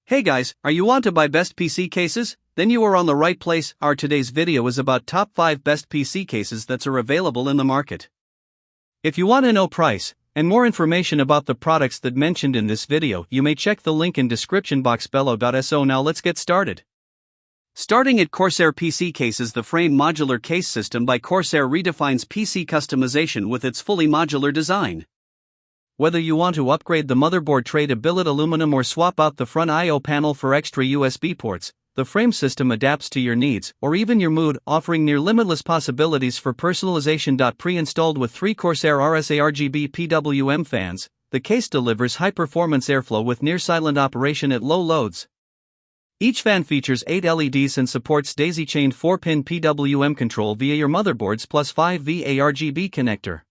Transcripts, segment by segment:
Hey guys, are you want to buy best PC cases? Then you are on the right place. Our today's video is about top 5 best PC cases that are available in the market. If you want to know price and more information about the products that mentioned in this video, you may check the link in description box below. So now let's get started. Starting at Corsair PC cases, the frame modular case system by Corsair redefines PC customization with its fully modular design. Whether you want to upgrade the motherboard tray to billet aluminum or swap out the front I/O panel for extra USB ports, the frame system adapts to your needs or even your mood, offering near limitless possibilities for personalization. Pre-installed with 3 Corsair RSA ARGB PWM fans, the case delivers high-performance airflow with near-silent operation at low loads. Each fan features 8 LEDs and supports daisy-chained 4-pin PWM control via your motherboards plus 5V ARGB connector.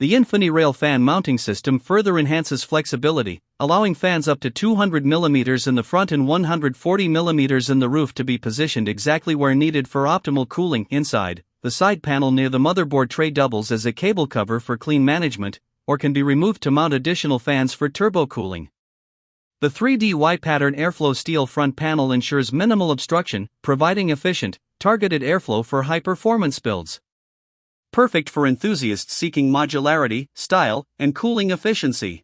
The InfiniRail fan mounting system further enhances flexibility, allowing fans up to 200 mm in the front and 140 mm in the roof to be positioned exactly where needed for optimal cooling. Inside, the side panel near the motherboard tray doubles as a cable cover for clean management, or can be removed to mount additional fans for turbo cooling. The 3D Y-pattern airflow steel front panel ensures minimal obstruction, providing efficient, targeted airflow for high-performance builds. Perfect for enthusiasts seeking modularity, style, and cooling efficiency.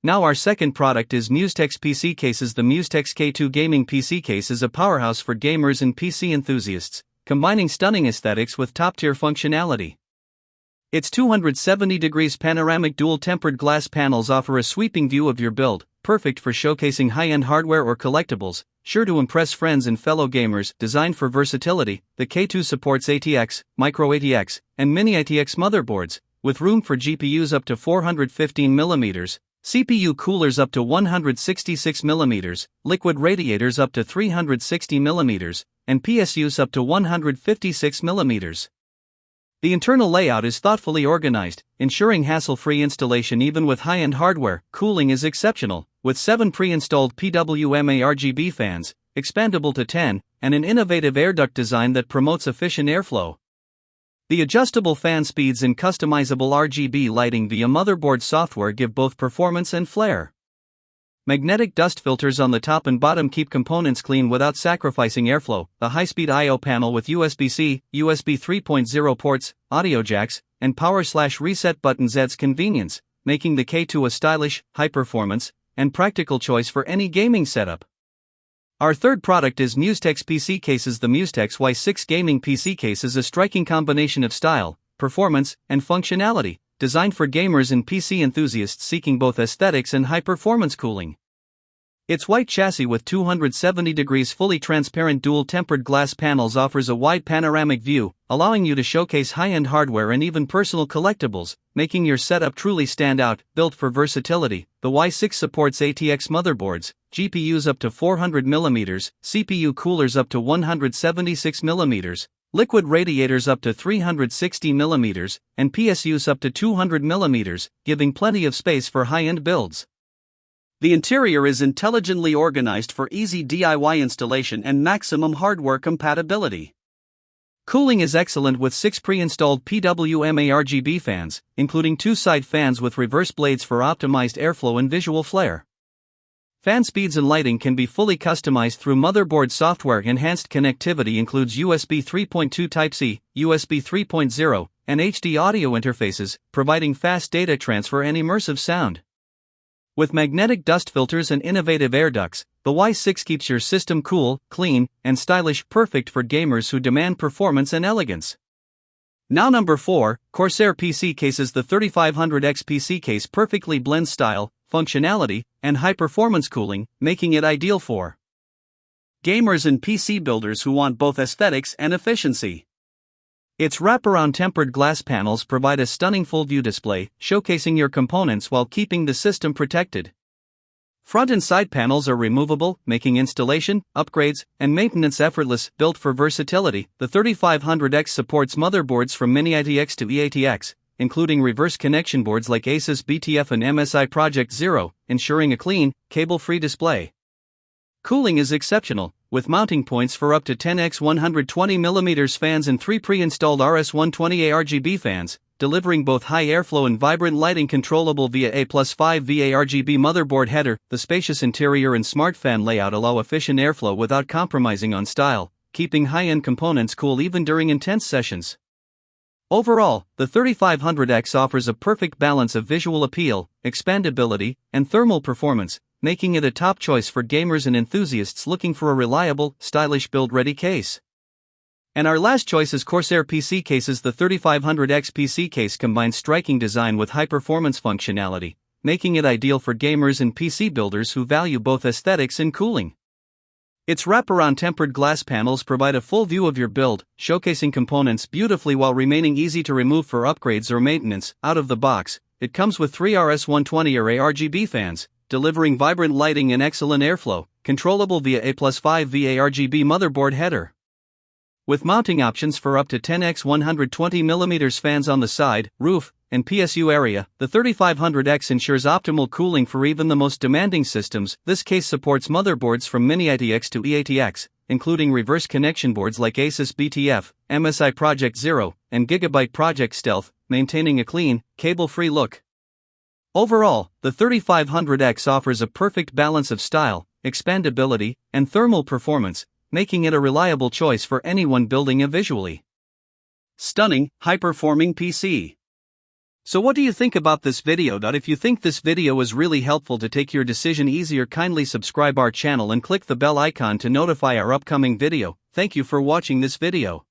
Now our second product is Musetex PC cases. The Musetex K2 gaming PC case is a powerhouse for gamers and PC enthusiasts, combining stunning aesthetics with top-tier functionality. Its 270° panoramic dual-tempered glass panels offer a sweeping view of your build, perfect for showcasing high-end hardware or collectibles, sure to impress friends and fellow gamers. Designed for versatility, the K2 supports ATX, Micro-ATX, and Mini-ITX motherboards, with room for GPUs up to 415 mm, CPU coolers up to 166 mm, liquid radiators up to 360 mm, and PSUs up to 156 mm. The internal layout is thoughtfully organized, ensuring hassle-free installation even with high-end hardware. Cooling is exceptional, with 7 pre-installed PWM ARGB fans, expandable to 10, and an innovative air duct design that promotes efficient airflow. The adjustable fan speeds and customizable RGB lighting via motherboard software give both performance and flair. Magnetic dust filters on the top and bottom keep components clean without sacrificing airflow. The high-speed I/O panel with USB-C, USB 3.0 ports, audio jacks, and power/reset buttons adds convenience, making the K2 a stylish, high-performance, and practical choice for any gaming setup. Our third product is Musetex PC cases. The Musetex Y6 gaming PC case is a striking combination of style, performance, and functionality, designed for gamers and PC enthusiasts seeking both aesthetics and high-performance cooling. Its white chassis with 270° fully transparent dual-tempered glass panels offers a wide panoramic view, allowing you to showcase high-end hardware and even personal collectibles, making your setup truly stand out. Built for versatility, the Y6 supports ATX motherboards, GPUs up to 400 mm, CPU coolers up to 176 mm, liquid radiators up to 360 mm, and PSUs up to 200 mm, giving plenty of space for high-end builds. The interior is intelligently organized for easy DIY installation and maximum hardware compatibility. Cooling is excellent with 6 pre-installed PWM ARGB fans, including 2 side fans with reverse blades for optimized airflow and visual flair. Fan speeds and lighting can be fully customized through motherboard software. Enhanced connectivity includes USB 3.2 Type-C, USB 3.0, and HD audio interfaces, providing fast data transfer and immersive sound. With magnetic dust filters and innovative air ducts, the Y6 keeps your system cool, clean, and stylish, perfect for gamers who demand performance and elegance. Now number 4, Corsair PC cases. The 3500X PC case perfectly blends style, functionality, and high-performance cooling, making it ideal for gamers and PC builders who want both aesthetics and efficiency. Its wraparound tempered glass panels provide a stunning full-view display, showcasing your components while keeping the system protected. Front and side panels are removable, making installation, upgrades, and maintenance effortless. Built for versatility, the 3500X supports motherboards from Mini-ITX to ATX, including reverse connection boards like Asus BTF and MSI Project Zero, ensuring a clean, cable-free display. Cooling is exceptional, with mounting points for up to 10x 120mm fans and 3 pre-installed RS120 ARGB fans, delivering both high airflow and vibrant lighting controllable via A+5 VA ARGB motherboard header. The spacious interior and smart fan layout allow efficient airflow without compromising on style, keeping high-end components cool even during intense sessions. Overall, the 3500X offers a perfect balance of visual appeal, expandability, and thermal performance, making it a top choice for gamers and enthusiasts looking for a reliable, stylish build-ready case. And our last choice is Corsair PC cases. The 3500X PC case combines striking design with high-performance functionality, making it ideal for gamers and PC builders who value both aesthetics and cooling. Its wraparound tempered glass panels provide a full view of your build, showcasing components beautifully while remaining easy to remove for upgrades or maintenance. Out of the box, it comes with 3 RS120 array RGB fans, delivering vibrant lighting and excellent airflow, controllable via A+5 VA RGB motherboard header. With mounting options for up to 10x 120mm fans on the side, roof, and PSU area, the 3500X ensures optimal cooling for even the most demanding systems. This case supports motherboards from Mini-ITX to ATX, including reverse connection boards like Asus BTF, MSI Project Zero, and Gigabyte Project Stealth, maintaining a clean, cable-free look. Overall, the 3500X offers a perfect balance of style, expandability, and thermal performance, making it a reliable choice for anyone building a visually stunning, high-performing PC. So what do you think about this video? If you think this video is really helpful to take your decision easier, kindly subscribe our channel and click the bell icon to notify our upcoming video. Thank you for watching this video.